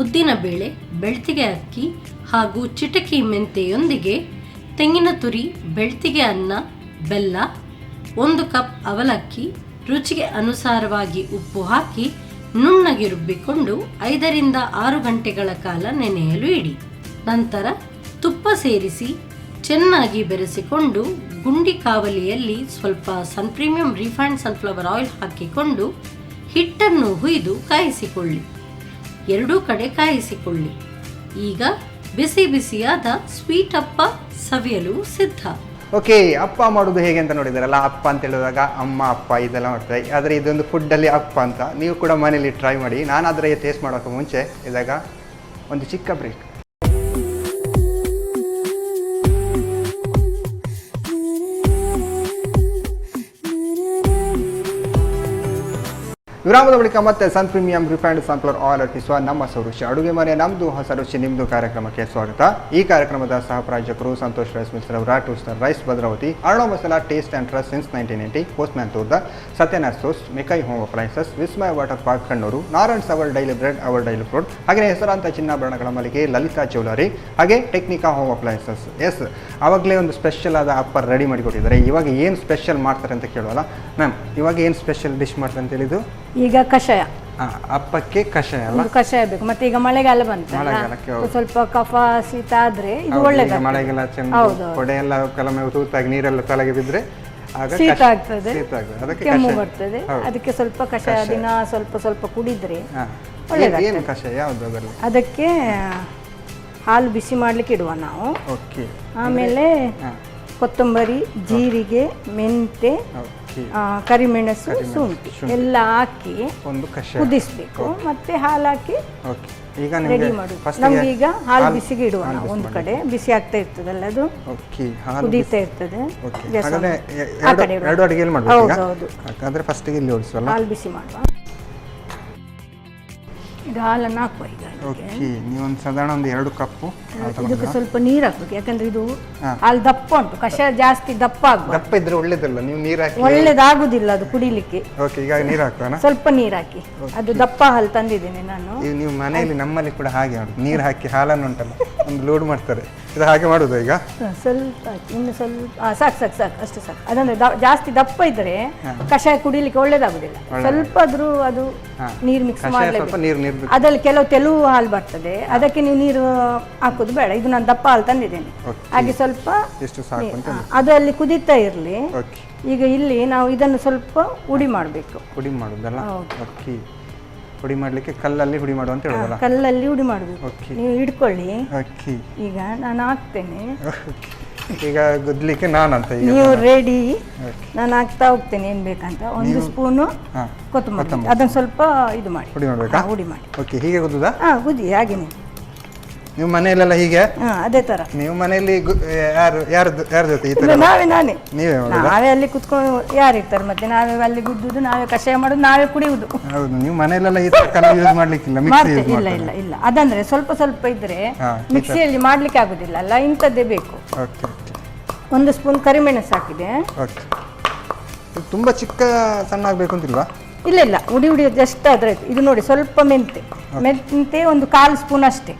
ಉದ್ದಿನಬೇಳೆ, ಬೆಳ್ತಿಗೆ ಅಕ್ಕಿ ಹಾಗೂ ಚಿಟಕಿ ಮೆಂತೆಯೊಂದಿಗೆ ತೆಂಗಿನ ತುರಿ, ಬೆಳ್ತಿಗೆ ಅನ್ನ, ಬೆಲ್ಲ, 1 ಕಪ್ ಅವಲಕ್ಕಿ, ರುಚಿಗೆ ಅನುಸಾರವಾಗಿ ಉಪ್ಪು ಹಾಕಿ ನುಣ್ಣಗೆ ರುಬ್ಬಿಕೊಂಡು 5 ರಿಂದ 6 ಗಂಟೆಗಳ ಕಾಲ ನೆನೆಯಲು ಇಡಿ. ನಂತರ ತುಪ್ಪ ಸೇರಿಸಿ ಚೆನ್ನಾಗಿ ಬೆರೆಸಿಕೊಂಡು ಗುಂಡಿ ಕಾವಲಿಯಲ್ಲಿ ಸ್ವಲ್ಪ ಪ್ರೀಮಿಯಂ ರಿಫೈನ್ಡ್ ಸನ್ಫ್ಲವರ್ ಆಯಿಲ್ ಹಾಕಿಕೊಂಡು ಹಿಟ್ಟನ್ನು ಹುಯ್ದು ಕಾಯಿಸಿಕೊಳ್ಳಿ. 2 ಕಡೆ ಕಾಯಿಸಿಕೊಳ್ಳಿ. ಈಗ ಬಿಸಿ ಬಿಸಿಯಾದ ಸ್ವೀಟ್ ಅಪ್ಪ ಸವಿಯಲು ಸಿದ್ಧ. ಓಕೆ, ಅಪ್ಪ ಮಾಡೋದು ಹೇಗೆ ಅಂತ ನೋಡಿದಾರಲ್ಲ. ಅಪ್ಪ ಅಂತ ಹೇಳಿದಾಗ ಅಮ್ಮ ಅಪ್ಪ ಇದೆಲ್ಲ ಮಾಡ್ತಾರೆ, ಆದರೆ ಇದೊಂದು ಫುಡ್ಡಲ್ಲಿ ಅಪ್ಪ ಅಂತ. ನೀವು ಕೂಡ ಮನೇಲಿ ಟ್ರೈ ಮಾಡಿ. ನಾನಾದರೆ ಟೇಸ್ಟ್ ಮಾಡೋಕ್ಕೆ ಮುಂಚೆ ಇದಾಗ ಒಂದು ಚಿಕ್ಕ ಬ್ರೇಕ್. ವಿರಾಮದ ಬಳಿಕ ಮತ್ತೆ ಸನ್ ಪ್ರೀಮಿಯಂ ರಿಫೈನ್ಡ್ ಸನ್ಫ್ಲವರ್ ಆಯಿಲ್ ಅರ್ಪಿಸುವ ನಮ್ಮ ಸ್ವರುಚಿ ಅಡುಗೆ ಮನೆ ನಮ್ಮದು ಹೊಸ ರುಚಿ ನಿಮ್ಮದು ಕಾರ್ಯಕ್ರಮಕ್ಕೆ ಸ್ವಾಗತ. ಈ ಕಾರ್ಯಕ್ರಮದ ಸಹ ಪ್ರಾಯೋಜಕರು ಸಂತೋಷ್ ರೈಸ್ ಮಿಲ್ಸ್ ರವರ 2 ಸ್ಟಾರ್ ರೈಸ್ ಭದ್ರಾವತಿ, ಅರ್ಣೋ masala taste and trust since 1980, postman ತೋರ್ದ, ಸತ್ಯನಾಥ್ ಸೋಸ್, ಮೆಕೈ home appliances, Vismaya water park Kannur, Narayan our daily bread, our daily fruit, ಹಾಗೆ ಹೆಸರಾಂತ ಚಿನ್ನಾಭರಣಗಳ ಮಳಿಗೆ ಲಲಿತಾ ಜ್ಯುವೆಲರಿ, ಹಾಗೆ ಟೆಕ್ನಿಕಾ ಹೋಮ್ ಅಪ್ಲೈನ್ಸಸ್. ಎಸ್, ಆವಾಗಲೇ ಒಂದು ಸ್ಪೆಷಲ್ ಆದ ಅಪ್ಪ ರೆಡಿ ಮಾಡಿಕೊಟ್ಟಿದ್ದಾರೆ. ಇವಾಗ ಏನು ಸ್ಪೆಷಲ್ ಮಾಡ್ತಾರೆ ಅಂತ ಕೇಳುವಲ್ಲ ಮ್ಯಾಮ್, ಇವಾಗ ಏನು ಸ್ಪೆಷಲ್ ಡಿಶ್ ಮಾಡ್ತಾರೆ ಅಂತ ಹೇಳಿದ್ದು? ಈಗ ಕಷಾಯ. ಅಪ್ಪಕ್ಕೆ ಕಷಾಯ ಅಲ್ಲ, ಕಷಾಯ ಬೇಕು. ಮತ್ತೆ ಈಗ ಮಳೆಗಾಲ ಬಂತು, ಸ್ವಲ್ಪ ಕಫ ಶೀತ ಆದ್ರೆ ಇದು ಒಳ್ಳೆದು. ಮಳೆಗೆಲ್ಲ ಚೆಂದ ಕೊಡೆ ಎಲ್ಲ ಕೆಲವೊಮ್ಮೆ ತೂತಾಗಿ ನೀರೆಲ್ಲ ತಲೆಗೆ ಬಿದ್ರೆ ಶೀತ ಆಗ್ತದೆ, ಕೆಮ್ಮು ಬರ್ತದೆ. ಅದಕ್ಕೆ ಸ್ವಲ್ಪ ಕಷಾಯ ದಿನ ಸ್ವಲ್ಪ ಸ್ವಲ್ಪ ಕುಡಿದ್ರೆ ಏನು ಕಷಾಯ ಯಾವುದು ಅದರಲ್ಲಿ? ಅದಕ್ಕೆ ಹಾಲು ಬಿಸಿ ಮಾಡ್ಲಿಕ್ಕೆ ಇಡುವ ನಾವು. ಆಮೇಲೆ ಕೊತ್ತಂಬರಿ, ಜೀರಿಗೆ, ಮೆಂತೆ, ಕರಿಮೆಣಸು, ಶುಂಠಿ ಎಲ್ಲ ಹಾಕಿ ಕುದಿಸ್ಬೇಕು. ಮತ್ತೆ ಹಾಲು ಹಾಕಿ ರೆಡಿ ಮಾಡುದು. ನಮ್ಗೆ ಈಗ ಹಾಲು ಬಿಸಿಗೆ ಇಡುವ ನಾವು. ಒಂದು ಕಡೆ ಬಿಸಿ ಆಗ್ತಾ ಇರ್ತದಲ್ಲ, ಅದು ಕುದೀತಾ ಇರ್ತದೆ. ಹೌದೌದು, ಹಾಲು ಬಿಸಿ ಮಾಡುವ. ಈಗ ಹಾಲನ್ನು ಹಾಕುವ. ಈಗ ನೀವು ಸಾಧಾರಣ ಒಂದು 2 ಕಪ್ಪು ಇದಕ್ಕೆ ಸ್ವಲ್ಪ ನೀರು ಹಾಕ್ಬೇಕು, ಯಾಕಂದ್ರೆ ಇದು ಹಾಲು ದಪ್ಪ ಉಂಟು. ಕಷಾಯ ಜಾಸ್ತಿ ದಪ್ಪ ಆಗ್ಬೇಕು. ದಪ್ಪ ಇದ್ರೆ ಒಳ್ಳೇದಲ್ಲ, ನೀವು ನೀರು ಹಾಕಿ ಒಳ್ಳೇದಾಗುದಿಲ್ಲ ಅದು ಕುಡಿಲಿಕ್ಕೆ. ಈಗ ನೀರು ಹಾಕೋಣ, ಸ್ವಲ್ಪ ನೀರು ಹಾಕಿ. ಅದು ದಪ್ಪ ಹಾಲು ತಂದಿದ್ದೇನೆ ನಾನು. ನೀವು ಮನೆಯಲ್ಲಿ ನಮ್ಮಲ್ಲಿ ಕೂಡ ಹಾಗೆ ಮಾಡುದು, ನೀರು ಹಾಕಿ ಹಾಲನ್ನು ಉಂಟಲ್ಲ ಒಂದು ಲೋಡ್ ಮಾಡ್ತಾರೆ, ಇದು ಹಾಗೆ ಮಾಡುದು. ಈಗ ಸ್ವಲ್ಪ ಹಾಕಿ, ಇನ್ನು ಸ್ವಲ್ಪ ಸಾಕು ಸಾಕು ಸಾಕು, ಅಷ್ಟು ಸಾಕು. ಅದಂದ್ರೆ ಜಾಸ್ತಿ ದಪ್ಪ ಇದ್ರೆ ಕಷಾಯ ಕುಡಿಲಿಕ್ಕೆ ಒಳ್ಳೇದಾಗುದಿಲ್ಲ. ಸ್ವಲ್ಪ ಆದ್ರೂ ಅದು ನೀರು ಮಿಕ್ಸ್ ಮಾಡಲೇಬೇಕು. ಅದ್ರಲ್ಲಿ ಕೆಲವು ತೆಲುವು ಹಾಲು ಬರ್ತದೆ, ಅದಕ್ಕೆ ನೀವು ನೀರು ಹಾಕೋದು ಬೇಡ. ಇದು ನಾನು ದಪ್ಪ ಹಾಲು ತಂದಿದ್ದೇನೆ, ಹಾಗೆ ಸ್ವಲ್ಪ ಅದು ಅಲ್ಲಿ ಕುದೀತಾ ಇರಲಿ. ಈಗ ಇಲ್ಲಿ ನಾವು ಇದನ್ನು ಸ್ವಲ್ಪ ಹುಡಿ ಮಾಡಬೇಕು. ಹುಡಿ ಮಾಡುದಲ್ಲ, ಹುಡಿ ಮಾಡ್ಲಿಕ್ಕೆ ಕಲ್ಲಲ್ಲಿ ಹುಡಿ ಮಾಡುವ ಅಂತ ಹೇಳೋದಲ್ಲ? ಕಲ್ಲಲ್ಲಿ ಹುಡಿ ಮಾಡಬೇಕು. ನೀವು ಹಿಡ್ಕೊಳ್ಳಿ. ಈಗ ನಾನು ಹಾಕ್ತೇನೆ. ಈಗ ಗುದ್ಲಿಕ್ಕೆ ನಾನಂತ ಈಗ ನೀವು ರೆಡಿ, ನಾನು ಹಾಕ್ತಾ ಹೋಗ್ತೇನೆ ಏನು ಬೇಕಂತ. ಒಂದು ಸ್ಪೂನು ಹಾಂ ಕೊತ್ತಂಬರಿ, ಅದನ್ನು ಸ್ವಲ್ಪ ಇದು ಮಾಡಿ, ಪುಡಿ ಮಾಡಬೇಕಾ? ಹುಡಿ ಮಾಡಿ. ಓಕೆ, ಹೀಗೆ ಗುದ್ದುದಾ? ಹಾಂ, ಗುದ್ದಿ ಹಾಗೇನೆ. ನೀವು ಮನೆಯಲ್ಲೆಲ್ಲ ಹೀಗೆ? ಹಾಂ, ಅದೇ ಥರ. ನೀವು ಮನೆಯಲ್ಲಿ ಯಾರ ಜೊತೆ ಈ ಥರ? ನಾನೇ ನೀವೇ ಮಾಡೋದಾ? ನಾವೇ ಅಲ್ಲಿ ಕುತ್ಕೊಂಡು ಯಾರು ಇರ್ತಾರೆ ಮತ್ತೆ, ನಾವೇ ಅಲ್ಲಿ ಗುದ್ದುದು, ನಾವೇ ಕಷಾಯ ಮಾಡೋದು, ನಾವೇ ಕುಡಿಯುವುದು. ಹೌದು, ನೀವು ಮನೆಯಲ್ಲೆಲ್ಲ ಈ ಥರ ಕಲರ್ ಯೂಸ್ ಮಾಡ್ಲಿಕ್ಕಿಲ್ಲ, ಮಿಕ್ಸಿ ಯೂಸ್ ಇಲ್ಲ ಇಲ್ಲ ಇಲ್ಲ, ಅದಂದ್ರೆ ಸ್ವಲ್ಪ ಸ್ವಲ್ಪ ಇದ್ರೆ ಮಿಕ್ಸಿಯಲ್ಲಿ ಮಾಡ್ಲಿಕ್ಕೆ ಆಗುದಿಲ್ಲ ಅಲ್ಲ, ಇಂಥದ್ದೇ ಬೇಕು. Okay okay. 1 ಸ್ಪೂನ್ ಕರಿಮೆಣಸು ಹಾಕಿದೆ. ಓಕೆ, ಇದು ತುಂಬ ಚಿಕ್ಕ ಸಣ್ಣ ಆಗಬೇಕು ಅಂತಿಲ್ವಾ? ಇಲ್ಲ ಇಲ್ಲ, ಉಡಿ ಉಡಿ ಜಸ್ಟ್ ಆದ್ರೆ ಆಯ್ತು. ಇದು ನೋಡಿ, ಸ್ವಲ್ಪ ಮೆಂತೆ 1 ಕಾಲು ಸ್ಪೂನ್ ಅಷ್ಟೇ,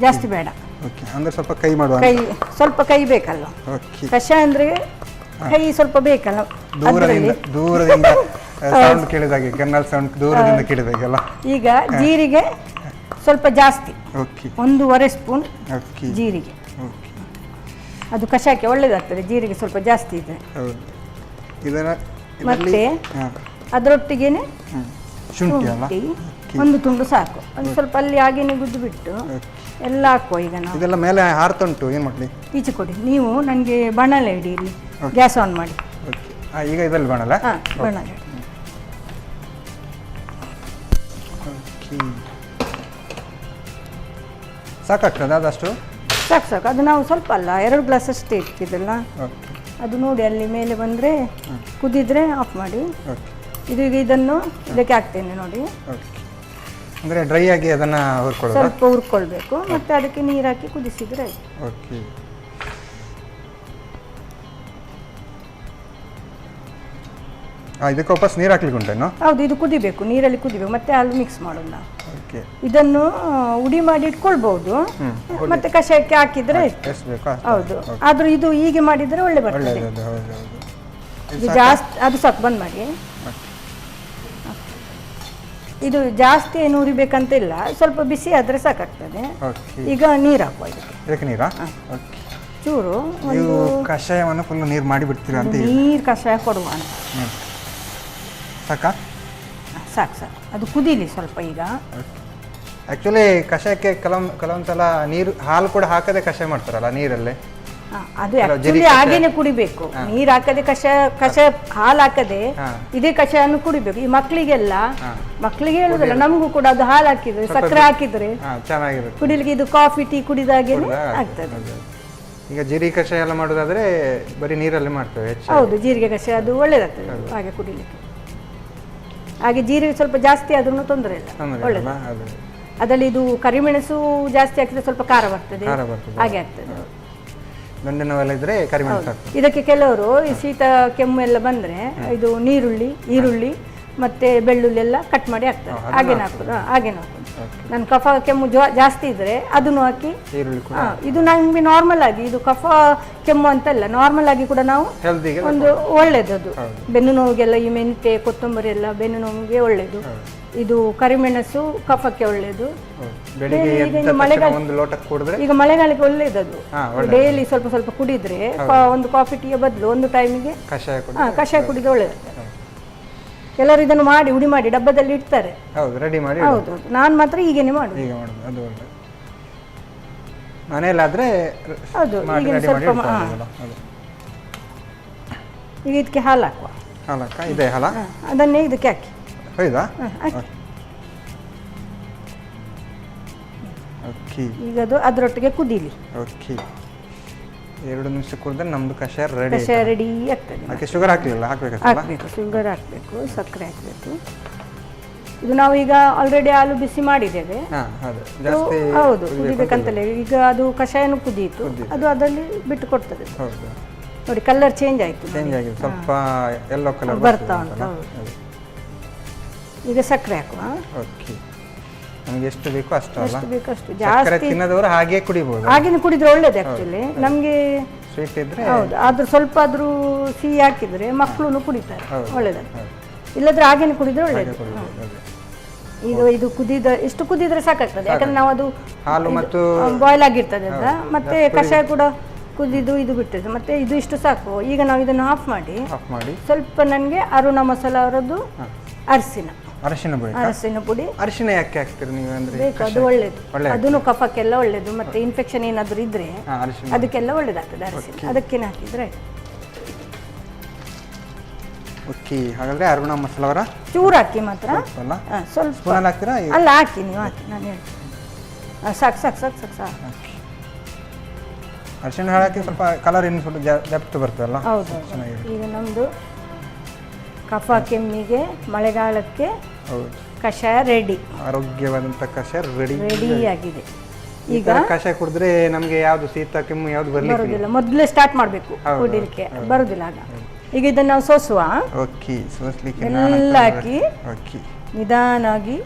ಜಾಸ್ತಿ ಬೇಡ. ಓಕೆ, ಅಂದ್ರೆ ಸ್ವಲ್ಪ ಕೈ ಮಾಡುವ. ಕೈ ಸ್ವಲ್ಪ ಕೈ ಬೇಕಲ್ಲ, ಓಕೆ. ಕಷಾಯ ಅಂದ್ರೆ ಕೈ ಸ್ವಲ್ಪ ಬೇಕಲ್ಲ. ದೂರದಿಂದ ಸೌಂಡ್ ಕೇಳಿದಾಗೆ, ಕೆನ್ನಲ್ ಸೌಂಡ್ ದೂರದಿಂದ ಕೇಳಿದಾಗೆಲ್ಲ. ಈಗ ಜೀರಿಗೆ ಸ್ವಲ್ಪ ಜಾಸ್ತಿ, ಓಕೆ, 1.5 ಸ್ಪೂನ್ ಓಕೆ ಜೀರಿಗೆ. ಓಕೆ, ಅದು ಕಷಾಯಕ್ಕೆ ಒಳ್ಳೇದಾಗ್ತದೆ ಜೀರಿಗೆ ಸ್ವಲ್ಪ ಜಾಸ್ತಿ ಇದೆ. ಹೌದು. ಇದನ್ನ ಮತ್ತೆ ಅದರೊಟ್ಟಿಗೆನೆ ಶುಂಠಿ ಅಲ್ಲ, 1 ತುಂಡು ಸಾಕು. ಅದು ಸ್ವಲ್ಪ ಅಲ್ಲಿ ಹಾಗೇನೆ ಗುದ್ದು ಬಿಟ್ಟು ಎಲ್ಲ ಹಾಕುವ. ಈಗ ನಾವು ಇದೆಲ್ಲ ಮೇಲೆ ಹಾರ್ತುಂಟು, ಏನು ಮಾಡಲಿ? ಈಚೆ ಕೊಡಿ ನೀವು, ನನಗೆ ಬಾಣಲೆ ಇಡಿ, ಇಲ್ಲಿ ಗ್ಯಾಸ್ ಆನ್ ಮಾಡಿ. ಓಕೆ, ಈಗ ಇದರಲ್ಲಿ ಬಾಣಲ್ಲ? ಹಾಂ, ಬಾಣಲೆ. ಓಕೆ, ಸಾಕಾಗ್ತದೆ ಅದಷ್ಟು? ಸಾಕು ಸಾಕು. ಅದು ನಾವು ಸ್ವಲ್ಪ ಅಲ್ಲ, 2 ಗ್ಲಾಸ್ ಅಷ್ಟೇ ಇಟ್ಟಿದ್ದಲ್ಲ. ಓಕೆ, ಅದು ನೋಡಿ ಅಲ್ಲಿ ಮೇಲೆ ಬಂದರೆ ಕುದಿದ್ರೆ ಆಫ್ ಮಾಡಿ. ಓಕೆ. ಇದು ಈಗ ಇದನ್ನು ಇದಕ್ಕೆ ಹಾಕ್ತೇನೆ ನೋಡಿ. ಓಕೆ, ಅಂದರೆ ಡ್ರೈ ಆಗಿ ಅದನ್ನು ಹುರ್ಕೊಳ್ಳೋದು? ಸ್ವಲ್ಪ ಹುರ್ಕೊಳ್ಬೇಕು, ಮತ್ತೆ ಅದಕ್ಕೆ ನೀರು ಹಾಕಿ ಕುದಿಸಿದ್ರೆ ಆಯ್ತು. ಓಕೆ. ಇದಕ್ಕೆ ವಾಪಸ್ ನೀರು ಹಾಕ್ಲಿಕ್ಕೆ ಉಂಟೇನು? ಹೌದು, ಇದು ಕುದಿಬೇಕು, ನೀರಲ್ಲಿ ಕುದಿಬೇಕು, ಮತ್ತೆ ಅಲ್ಲಿ ಮಿಕ್ಸ್ ಮಾಡೋದು ನಾವು. ಓಕೆ, ಇದನ್ನು ಉಡಿ ಮಾಡಿ ಇಟ್ಕೊಳ್ಬಹುದು, ಮತ್ತೆ ಕಷಾಯಕ್ಕೆ ಹಾಕಿದ್ರೆ ಆಯ್ತು. ಎಷ್ಟು ಬೇಕಾ? ಹೌದು, ಆದ್ರೂ ಇದು ಹೀಗೆ ಮಾಡಿದ್ರೆ ಒಳ್ಳೆ ಬರ್ತದೆ. ಒಳ್ಳೆಯದು, ಹೌದು ಹೌದು. ಇದು ಜಾಸ್ತಿ, ಅದು ಸಾಕು, ಬಂದ್ ಮಾಡಿ. ಇದು ಜಾಸ್ತಿ ಏನು ಉರಿಬೇಕಂತ ಇಲ್ಲ, ಸ್ವಲ್ಪ ಬಿಸಿ ಆದ್ರೆ ಸಾಕಾಗ್ತದೆ. ಓಕೆ, ಈಗ ನೀರು ಹಾಕುವ ಇದಕ್ಕೆ ನೀರಾ? ಓಕೆ. ಚೂರು ನೀವು ಕಷಾಯವನ್ನು ಫುಲ್ ನೀರು ಮಾಡಿ ಬಿಡ್ತೀರಾ ಅಂತ? ನೀರು ಕಷಾಯ ಕೊಡುವ ಅಂತ. ಸಾಕಾ? ಸಾಕು ಸಾಕು, ಅದು ಕುದೀಲಿ ಸ್ವಲ್ಪ. ಈಗ ಆ್ಯಕ್ಚುಲಿ ಕಷಾಯಕ್ಕೆ ಕೆಲವೊಂದು ಸಲ ನೀರು, ಹಾಲು ಕೂಡ ಹಾಕದೆ ಕಷಾಯ ಮಾಡ್ತಾರಲ್ಲ ನೀರಲ್ಲೇ. ಅದು ಆಕ್ಚುಲಿ ಹಾಗೇನೆ ಕುಡಿಬೇಕು, ನೀರು ಹಾಕದೆ ಕಷಾಯ ಹಾಲು ಹಾಕದೆ ಇದೇ ಕಷಾಯವನ್ನು ಕುಡಿಬೇಕು. ಈ ಮಕ್ಕಳಿಗೆ ಹೇಳುದಲ್ಲ, ನಮಗೂ ಕೂಡ ಅದು ಹಾಲು ಹಾಕಿದ್ರೆ, ಸಕ್ಕರೆ ಹಾಕಿದ್ರೆ ಚೆನ್ನಾಗಿರುತ್ತೆ ಕುಡಿಲಿಕ್ಕೆ. ಇದು ಕಾಫಿ ಟೀ ಕುಡಿದಾಗೇನೆ ಆಗ್ತದೆ. ಈಗ ಜೀರಿಗೆ ಕಷಾಯ ಎಲ್ಲ ಮಾಡೋದಾದ್ರೆ ಬರೀ ನೀರಲ್ಲಿ ಮಾಡ್ತೇವೆ ಹೆಚ್ಚು. ಹೌದು, ಜೀರಿಗೆ ಕಷಾಯ ಅದು ಒಳ್ಳೇದಾಗ್ತದೆ ಹಾಗೆ ಕುಡಿಲಿಕ್ಕೆ. ಹಾಗೆ ಜೀರಿಗೆ ಸ್ವಲ್ಪ ಜಾಸ್ತಿ ಆದ್ರೂ ತೊಂದರೆ ಇಲ್ಲ, ಒಳ್ಳೇದು. ಅದರಲ್ಲಿ ಇದು ಕರಿಮೆಣಸು ಜಾಸ್ತಿ ಹಾಕಿದ್ರೆ ಸ್ವಲ್ಪ ಖಾರ ಬರ್ತದೆ, ಹಾಗೆ ಆಗ್ತದೆ. ಗಂಡ ನೋವೆಲ್ಲ ಇದ್ರೆ ಕರಿಮೆಣಸು. ಇದಕ್ಕೆ ಕೆಲವರು ಈ ಶೀತ ಕೆಮ್ಮು ಎಲ್ಲ ಬಂದ್ರೆ ಇದು ಈರುಳ್ಳಿ ಮತ್ತೆ ಬೆಳ್ಳುಳ್ಳಿ ಎಲ್ಲ ಕಟ್ ಮಾಡಿ ಹಾಕ್ತಾರೆ, ಹಾಗೇನು ಹಾಕೋದು. ಹಾಗೇನು ಹಾಕೋದು. ನನ್ನ ಕಫ ಕೆಮ್ಮು ಜಾಸ್ತಿ ಇದ್ರೆ ಅದನ್ನು ಹಾಕಿ. ಇದು ನಮಗೆ ನಾರ್ಮಲ್ ಆಗಿ, ಇದು ಕಫ ಕೆಮ್ಮು ಅಂತಲ್ಲ, ನಾರ್ಮಲ್ ಆಗಿ ಕೂಡ ನಾವು ಒಂದು ಒಳ್ಳೇದು. ಅದು ಬೆನ್ನು ನೋವಿಗೆಲ್ಲ ಈ ಮೆಂತೆ ಕೊತ್ತಂಬರಿ ಎಲ್ಲ ಬೆನ್ನು ನೋವಿಗೆ ಒಳ್ಳೇದು. ಇದು ಕರಿಮೆಣಸು ಕಫಕ್ಕೆ ಒಳ್ಳೇದು. ಈಗ ಮಳೆಗಾಲಕ್ಕೆ ಒಳ್ಳೇದು. ಅದು ಡೈಲಿ ಸ್ವಲ್ಪ ಸ್ವಲ್ಪ ಕುಡಿದ್ರೆ, ಒಂದು ಕಾಫಿ ಟೀಯ ಬದಲು ಒಂದು ಟೈಮಿಗೆ ಕಷಾಯ ಕುಡಿದ್ರೆ ಒಳ್ಳೇದು. ಕೆಲವರು ಇದನ್ನು ಮಾಡಿ ಉಡಿ ಮಾಡಿ ಡಬ್ಬದಲ್ಲಿ ಇಡ್ತಾರೆ. ಹೌದು, ನಾನು ಮಾತ್ರ ಹೀಗೇನೆ ಮಾಡುದು. ಮನೆಯಲ್ಲಾದ್ರೆ ಹೌದು, ಈಗ ಸ್ವಲ್ಪ ಈಗ ಇದಕ್ಕೆ ಹಾಲು ಹಾಕುವ. ಅದನ್ನೇ ಇದಕ್ಕೆ ಹಾಕಿ. ಈಗ ಅದು ಅದರೊಟ್ಟಿಗೆ ಕುದೀಲಿ. 2 ನಿಮಿಷ ಕುಡಿದ್ರೆ ನಮ್ದು ಕಷಾಯ ರೆಡಿ ಆಗ್ತದೆ. ಶುಗರ್ ಹಾಕ್ಲಿಲ್ಲ? ಹಾಕ್ಬೇಕು, ಶುಗರ್ ಹಾಕಬೇಕು, ಸಕ್ಕರೆ ಹಾಕಬೇಕು. ಇದು ನಾವು ಈಗ ಆಲ್ರೆಡಿ ಹಾಲು ಬಿಸಿ ಮಾಡಿದ್ದೇವೆ. ಹೌದು, ಕುದಿಬೇಕಂತಲೇ. ಈಗ ಅದು ಕಷಾಯನೂ ಕುದೀತು, ಅದು ಅದರಲ್ಲಿ ಬಿಟ್ಟು ಕೊಡ್ತದೆ. ನೋಡಿ, ಕಲರ್ ಚೇಂಜ್ ಆಯ್ತು, ಸ್ವಲ್ಪ ಯೆಲ್ಲೋ ಕಲರ್ ಬರ್ತಾ ಉಂಟು. ಈಗ ಸಕ್ಕರೆ ಹಾಕುವ. ನಮಗೆ ಎಷ್ಟು ಬೇಕೋ ಅಷ್ಟು ಜಾಸ್ತಿ ತಿನ್ನದವರು ಹಾಗೆ ಕುಡಿಬಹುದು. ಹಾಗೇನೆ ಕುಡಿದ್ರೆ ಒಳ್ಳೇದು ಆಕ್ಚುಲಿ ನಮಗೆ. ಸ್ವೀಟ್ ಇದ್ರೆ ಹೌದು, ಆದ್ರೂ ಸ್ವಲ್ಪ ಆದ್ರೂ ಸಿಹಿ ಹಾಕಿದ್ರೆ ಮಕ್ಕಳು ಕುಡಿತಾರೆ, ಒಳ್ಳೇದಾಗ್ತದೆ. ಇಲ್ಲದ್ರೆ ಹಾಗೇನೆ ಕುಡಿದ್ರೆ ಒಳ್ಳೇದು. ಈಗ ಇದು ಎಷ್ಟು ಕುದಿದ್ರೆ ಸಾಕಾಗ್ತದೆ, ಯಾಕಂದ್ರೆ ನಾವು ಅದು ಹಾಲು ಮತ್ತು ಬಾಯ್ಲ್ ಆಗಿರ್ತದೆ ಅಲ್ಲ, ಮತ್ತೆ ಕಷಾಯ ಕೂಡ ಕುದಿದು ಇದು ಬಿಟ್ಟಿದೆ. ಮತ್ತೆ ಇದು ಇಷ್ಟು ಸಾಕು. ಈಗ ನಾವು ಇದನ್ನು ಆಫ್ ಮಾಡಿ ಸ್ವಲ್ಪ ನನಗೆ ಅರುಣ ಮಸಾಲ ಅವರದ್ದು ಅರಿಶಿನ ಅರಿಶಿನ ಪುಡಿ ಅರಸಿನ ಪುಡಿ. ಅರಿಶಿನ ಯಾಕೆ ಹಾಕ್ತೀರಿ ನೀವು ಅಂದ್ರೆ? ಬೇಕು, ಅದು ಒಳ್ಳೇದು. ಅದನ್ನು ಕಫಕ್ಕೆಲ್ಲ ಒಳ್ಳೇದು, ಮತ್ತೆ ಇನ್ಫೆಕ್ಷನ್ ಏನಾದರೂ ಇದ್ರೆ ಅರಿಶಿನ ಅದಕ್ಕೆಲ್ಲ ಒಳ್ಳೇದಾಗ್ತದೆ ಅರಸಿನ. ಅದಕ್ಕೇನು ಹಾಕಿದ್ರೆ ಓಕೆ. ಹಾಗಾದ್ರೆ ಅರುಣ ಮಸಾಲ ಅವರ ಚೂರು ಹಾಕಿ ಮಾತ್ರ, ಅಲ್ಲ ಸ್ವಲ್ಪ ಸ್ಪೂನಲ್ಲಿ ಹಾಕ್ತೀರಾ? ಅಲ್ಲ, ಹಾಕಿ ನೀವು ಹಾಕಿ, ನಾನು ಹೇಳ್ತೀನಿ. ಸಾಕು ಸಾಕು ಸಾಕು ಸಾಕು ಸಾಕು. ಅರಿಶಿನ ಹಾಕಿ ಸ್ವಲ್ಪ ಕಲರ್ ಇನ್ನು ಸ್ವಲ್ಪ ಡೆಪ್ತ್ ಬರ್ತದಲ್ಲ. ಹೌದು. ಈಗ ನಮ್ಮದು ಕಫ ಕೆಮ್ಮಿಗೆ ಮಳೆಗಾಲಕ್ಕೆ ಕಷಾಯ ರೆಡಿ, ಆರೋಗ್ಯವಾದಂಥ ಕಷಾಯ ರೆಡಿ ಆಗಿದೆ. ಈಗ ಕಷಾಯ ಕುಡಿದ್ರೆ ನಮಗೆ ಯಾವುದು ಶೀತ ಕೆಮ್ಮು ಯಾವುದು ಬರುದಿಲ್ಲ. ಮೊದಲೇ ಸ್ಟಾರ್ಟ್ ಮಾಡಬೇಕು ಕುಡಿಲಿಕ್ಕೆ, ಬರುದಿಲ್ಲ ಆಗ. ಈಗ ಇದನ್ನು ನಾವು ಸೋಸುವ. ಓಕೆ. ಸೋಸ್ಲಿಕ್ಕೆ ಎಲ್ಲ ಹಾಕಿ ನಿಧಾನಾಗಿ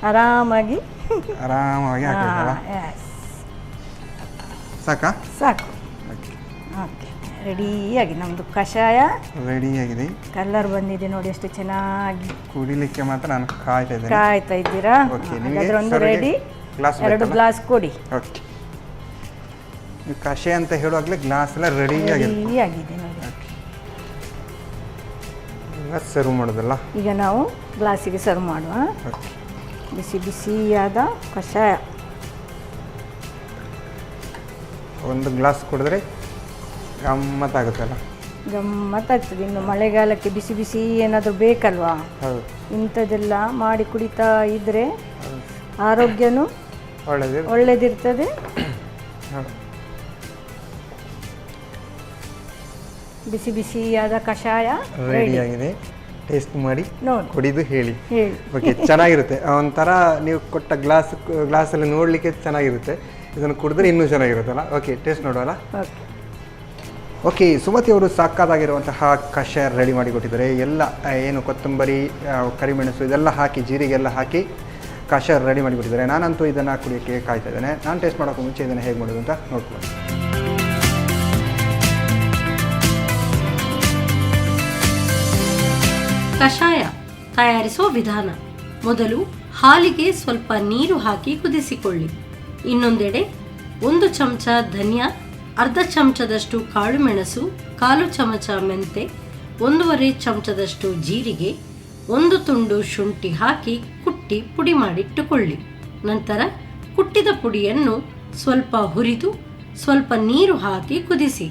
ಆರಾಮಾಗಿ ಸಾಕಾ? ಸಾಕು. ಓಕೆ, ರೆಡಿಯಾಗಿ ನಮ್ಮದು ಕಷಾಯ ರೆಡಿಯಾಗಿದೆ. ಕಲರ್ ಬಂದಿದೆ ನೋಡಿ, ಎಷ್ಟು ಚೆನ್ನಾಗಿ. ಕುಡಿಲಿಕ್ಕೆ ಮಾತ್ರ ನಾನು ಕಾಯ್ತಾ ಇದ್ದೀರಾ? ಒಂದು ರೆಡಿ. 2 ಗ್ಲಾಸ್ ಕೊಡಿ. ಓಕೆ. ಕಷಾಯ ಅಂತ ಹೇಳುವಾಗಲೇ ಗ್ಲಾಸ್ ಎಲ್ಲ ರೆಡಿಯಾಗಿದೆ ನೋಡಿ. ಈಗ ಸರ್ವ್ ಮಾಡೋದಲ್ಲ. ಈಗ ನಾವು ಗ್ಲಾಸಿಗೆ ಸರ್ವ್ ಮಾಡುವ. ಬಿಸಿ ಬಿಸಿಯಾದ ಕಷಾಯ 1 ಗ್ಲಾಸ್ ಕುಡಿದ್ರೆ ಗಮ್ಮತ್ತಾಗುತ್ತಲ್ಲ. ಗಮ್ಮತ್ತಾಗ್ತದೆ. ಇನ್ನು ಮಳೆಗಾಲಕ್ಕೆ ಬಿಸಿ ಬಿಸಿ ಏನಾದರೂ ಬೇಕಲ್ವಾ? ಹೌದು. ಇಂಥದ್ದೆಲ್ಲ ಮಾಡಿ ಕುಡಿತಾ ಇದ್ರೆ ಆರೋಗ್ಯನೂ ಒಳ್ಳೆದಿರ್ತದೆ. ಬಿಸಿ ಬಿಸಿಯಾದ ಕಷಾಯ ರೆಡಿಯಾಗಿದೆ. ಟೇಸ್ಟ್ ಮಾಡಿ ನೋಡಿ, ಕುಡಿದು ಹೇಳಿ. ಓಕೆ, ಚೆನ್ನಾಗಿರುತ್ತೆ. ಒಂಥರ ನೀವು ಕೊಟ್ಟ ಗ್ಲಾಸಲ್ಲಿ ನೋಡಲಿಕ್ಕೆ ಚೆನ್ನಾಗಿರುತ್ತೆ. ಇದನ್ನು ಕುಡಿದ್ರೆ ಇನ್ನೂ ಚೆನ್ನಾಗಿರುತ್ತಲ್ಲ. ಓಕೆ, ಟೇಸ್ಟ್ ನೋಡೋಲ್ಲ. ಓಕೆ, ಸುಮತಿ ಅವರು ಸಾಕಾಗಿರುವಂತಹ ಕಷಾಯ ರೆಡಿ ಮಾಡಿ ಕೊಟ್ಟಿದ್ದಾರೆ. ಎಲ್ಲ ಏನು ಕೊತ್ತಂಬರಿ, ಕರಿಮೆಣಸು ಇದೆಲ್ಲ ಹಾಕಿ, ಜೀರಿಗೆ ಎಲ್ಲ ಹಾಕಿ ಕಷಾಯ ರೆಡಿ ಮಾಡಿ ಕೊಟ್ಟಿದ್ದಾರೆ. ನಾನಂತೂ ಇದನ್ನು ಕುಡಿಯೋಕ್ಕೆ ಕಾಯ್ತಾ ಇದ್ದೇನೆ. ನಾನು ಟೇಸ್ಟ್ ಮಾಡೋಕ್ಕೂ ಮುಂಚೆ ಇದನ್ನು ಹೇಗೆ ಮಾಡೋದು ಅಂತ ನೋಡ್ಕೊಳ್ಳಿ. ಕಷಾಯ ತಯಾರಿಸುವ ವಿಧಾನ: ಮೊದಲು ಹಾಲಿಗೆ ಸ್ವಲ್ಪ ನೀರು ಹಾಕಿ ಕುದಿಸಿಕೊಳ್ಳಿ. ಇನ್ನೊಂದೆಡೆ 1 ಚಮಚ ಧನಿಯಾ, ಅರ್ಧ ಚಮಚದಷ್ಟು ಕಾಳುಮೆಣಸು, 1/4 ಚಮಚ ಮೆಂತೆ, 1/2 ಚಮಚದಷ್ಟು ಜೀರಿಗೆ, 1 ತುಂಡು ಶುಂಠಿ ಹಾಕಿ ಕುಟ್ಟಿ ಪುಡಿ ಮಾಡಿಟ್ಟುಕೊಳ್ಳಿ. ನಂತರ ಕುಟ್ಟಿದ ಪುಡಿಯನ್ನು ಸ್ವಲ್ಪ ಹುರಿದು ಸ್ವಲ್ಪ ನೀರು ಹಾಕಿ ಕುದಿಸಿ.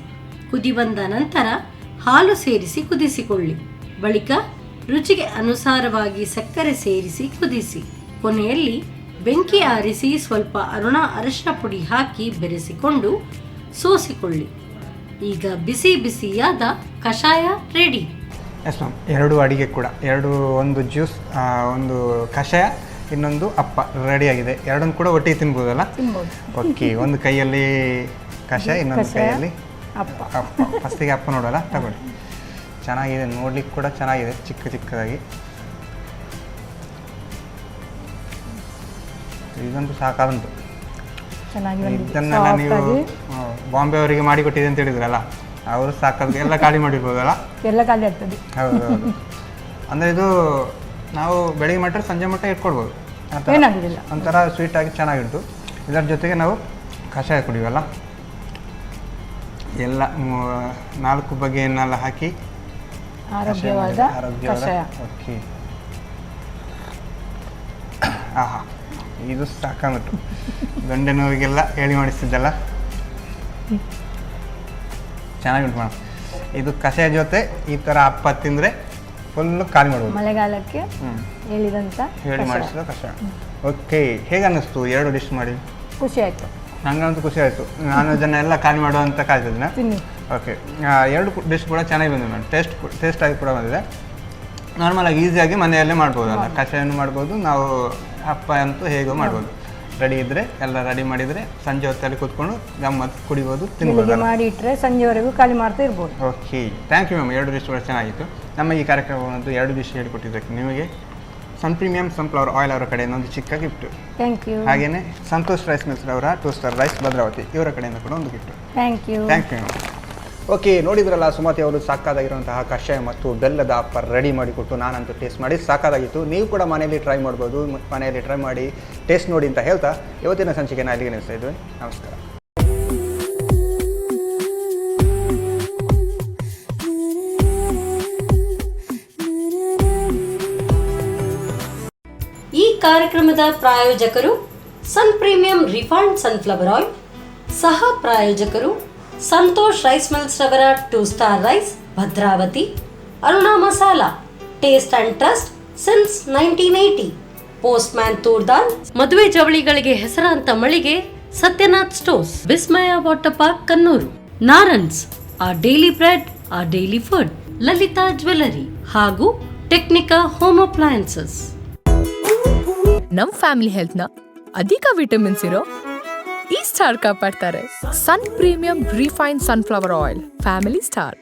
ಕುದಿ ಬಂದ ನಂತರ ಹಾಲು ಸೇರಿಸಿ ಕುದಿಸಿಕೊಳ್ಳಿ. ಬಳಿಕ ರುಚಿಗೆ ಅನುಸಾರವಾಗಿ ಸಕ್ಕರೆ ಸೇರಿಸಿ ಕುದಿಸಿ. ಕೊನೆಯಲ್ಲಿ ಬೆಂಕಿ ಆರಿಸಿ ಸ್ವಲ್ಪ ಅರಿಶಿನ ಪುಡಿ ಹಾಕಿ ಬೆರೆಸಿಕೊಂಡು ಸೋಸಿಕೊಳ್ಳಿ. ಈಗ ಬಿಸಿ ಬಿಸಿಯಾದ ಕಷಾಯ ರೆಡಿ. Yes ma'am. 2 ಅಡಿಗೆ ಕೂಡ, ಒಂದು ಜ್ಯೂಸ್, ಒಂದು ಕಷಾಯ, ಇನ್ನೊಂದು ಅಪ್ಪ ರೆಡಿಯಾಗಿದೆ. ಎರಡನ್ನು ಕೂಡ ಒಟ್ಟಿಗೆ ತಿನ್ಬೋದಲ್ಲ? ಓಕೆ. ಒಂದು ಕೈಯಲ್ಲಿ ಕಷಾಯ, ಇನ್ನೊಂದು ಕೈಯಲ್ಲಿ ಅಪ್ಪ. ಫಸ್ಟಿಗೆ ಅಪ್ಪ ನೋಡೋಲ್ಲ, ತಗೊಳ್ಳಿ. ಚೆನ್ನಾಗಿದೆ, ನೋಡ್ಲಿಕ್ಕೆ ಕೂಡ ಚೆನ್ನಾಗಿದೆ, ಚಿಕ್ಕದಾಗಿ. ಇದಂತೂ ಸಾಕಾದಂತು. ಇದನ್ನೆಲ್ಲ ನೀವು ಬಾಂಬೆ ಅವರಿಗೆ ಮಾಡಿಕೊಟ್ಟಿದೆ ಅಂತ ಹೇಳಿದ್ರಲ್ಲ, ಅವರು ಸಾಕಾದ ಎಲ್ಲ ಖಾಲಿ ಮಾಡಿರ್ಬೋದಲ್ಲ? ಎಲ್ಲ ಖಾಲಿ ಆಗ್ತದೆ. ಹೌದು. ಅಂದರೆ ಇದು ನಾವು ಬೆಳಿಗ್ಗೆ ಮಟ್ಟ ಸಂಜೆ ಮಟ್ಟ ಇಟ್ಕೊಳ್ಬೋದು. ಏನಾಗೋದಿಲ್ಲ. ಒಂಥರ ಸ್ವೀಟಾಗಿ ಚೆನ್ನಾಗಿತ್ತು. ಇದರ ಜೊತೆಗೆ ನಾವು ಕಷಾಯ ಕುಡಿವಲ್ಲ, ಎಲ್ಲ 4 ಬಗೆಯನ್ನೆಲ್ಲ ಹಾಕಿ ಆರೋಗ್ಯವಾದ ಕಷಾಯ. ಓಕೆ. ಆಹಾ, ಇದು ಸಾಕಾಗ್ಬಿಟ್ಟು. ಗಂಡ ನೋವಿಗೆಲ್ಲ ಹೇಳಿ ಮಾಡಿಸ್ತಿದ್ದಲ್ಲ, ಚೆನ್ನಾಗಿತ್ತು ಮೇಡಮ್. ಇದು ಕಷಾಯ ಜೊತೆ ಈ ಥರ ಅಪ್ಪ ತಿಂದರೆ ಫುಲ್ಲು ಖಾಲಿ ಮಾಡ್ಬೋದು. ಮಳೆಗಾಲಕ್ಕೆ ಹೇಳಿ ಮಾಡಿಸಿದ ಕಷಾಯ. ಓಕೆ, ಹೇಗೆ ಅನ್ನಿಸ್ತು 2 ಡಿಶ್ ಮಾಡಿ? ಖುಷಿ ಆಯಿತು. ನನಗಂತೂ ಖುಷಿ ಆಯಿತು. ನಾನು ಅದನ್ನೆಲ್ಲ ಖಾಲಿ ಮಾಡುವಂಥ ಕಾಯ್ತಿದ್ದೇನೆ. ಓಕೆ, 2 ಡಿಶ್ ಕೂಡ ಚೆನ್ನಾಗಿ ಬಂದಿದೆ ಮೇಡಮ್. ಟೇಸ್ಟಾಗಿ ಕೂಡ ಬಂದಿದೆ. ನಾರ್ಮಲಾಗಿ ಈಸಿಯಾಗಿ ಮನೆಯಲ್ಲೇ ಮಾಡ್ಬೋದಲ್ಲ, ಕಷಾಯನೂ ಮಾಡ್ಬೋದು, ನಾವು ಹಪ್ಪ ಅಂತೂ ಹೇಗೋ ಮಾಡ್ಬೋದು. ರೆಡಿ ಇದ್ದರೆ ಎಲ್ಲ ರೆಡಿ ಮಾಡಿದರೆ ಸಂಜೆ ಹೊತ್ತಲ್ಲಿ ಕೂತ್ಕೊಂಡು ಗಮ್ಮತ್ತು ಕುಡಿಬೋದು, ತಿನ್ಬೋದು. ಮಾಡಿ ಇಟ್ಟರೆ ಸಂಜೆವರೆಗೂ ಖಾಲಿ ಮಾಡ್ತಾ ಇರ್ಬೋದು. Okay, thank you ma'am. 2 dish ಕೂಡ ಚೆನ್ನಾಗಿತ್ತು. ನಮ್ಮ ಈ ಕಾರ್ಯಕ್ರಮವನ್ನು 2 ಡಿಶ್ ಹೇಳಿಕೊಟ್ಟಿದ್ದಕ್ಕೆ ನಿಮಗೆ ಸನ್ ಪ್ರೀಮಿಯಂ ಸನ್ಫ್ಲವರ್ ಆಯಿಲ್ ಅವರ ಕಡೆಯಿಂದ ಒಂದು ಚಿಕ್ಕ ಗಿಫ್ಟ್. Thank you. ಹಾಗೆಯೇ ಸಂತೋಷ್ ರೈಸ್ ಮಿಲ್ಸ್ ಅವರ 2 ಸ್ಟಾರ್ ರೈಸ್ ಭದ್ರಾವತಿ ಇವರ ಕಡೆಯಿಂದ ಕೂಡ ಒಂದು gift. Thank you. Thank you. Okay, ನೋಡಿದ್ರಲ್ಲ, ಸುಮತಿ ಅವರು ಸಾಕಾಗಿರುವಂತಹ ಕಷಾಯ ಮತ್ತು ಬೆಲ್ಲದ ಅಪ್ಪ ರೆಡಿ ಮಾಡಿಕೊಟ್ಟು ನಾನಂತೂ ಟೇಸ್ಟ್ ಮಾಡಿ ಸಾಕಾಗಿತ್ತು. ನೀವು ಕೂಡ ಮನೆಯಲ್ಲಿ ಟ್ರೈ ಮಾಡ್ಬೋದು. ಮನೆಯಲ್ಲಿ ಟ್ರೈ ಮಾಡಿ ಟೇಸ್ಟ್ ನೋಡಿ ಅಂತ ಹೇಳ್ತಾ ಇವತ್ತಿನ ಸಂಚಿಕೆನ ಅಲ್ಲಿಗೆ ನಿಲ್ಲಿಸ್ತಾ ಇದ್ವಿ. ನಮಸ್ಕಾರ. ಕಾರ್ಯಕ್ರಮದ ಪ್ರಾಯೋಜಕರು Sun premium refined sunflower oil, ಸಹ ಪ್ರಾಯೋಜಕರು ಸಂತೋಷ್ ರೈಸ್ ಮಿಲ್ಸ್ ರವರ 2 star rice Bhadravati, Aruna masala taste and trust since 1980, postman ತೂರ್ದಾನ್, ಮದುವೆ ಜವಳಿಗಳಿಗೆ ಹೆಸರಾಂತ ಮಳಿಗೆ Satyanath stores, Vismaya water park Kannur, Naran's our daily bread our daily food, Lalitha jewellery ಹಾಗೂ ಟೆಕ್ನಿಕಾ ಹೋಮ್ ಅಪ್ಲಯನ್ಸಸ್. ನಮ್ ಫ್ಯಾಮಿಲಿ ಹೆಲ್ತ್ ನ ಅಧಿಕ ವಿಟಮಿನ್ಸ್ ಇರೋ ಈ ಸ್ಟಾರ್ ಕಾಪಾಡ್ತಾರೆ. Sun premium refine sunflower oil, family star.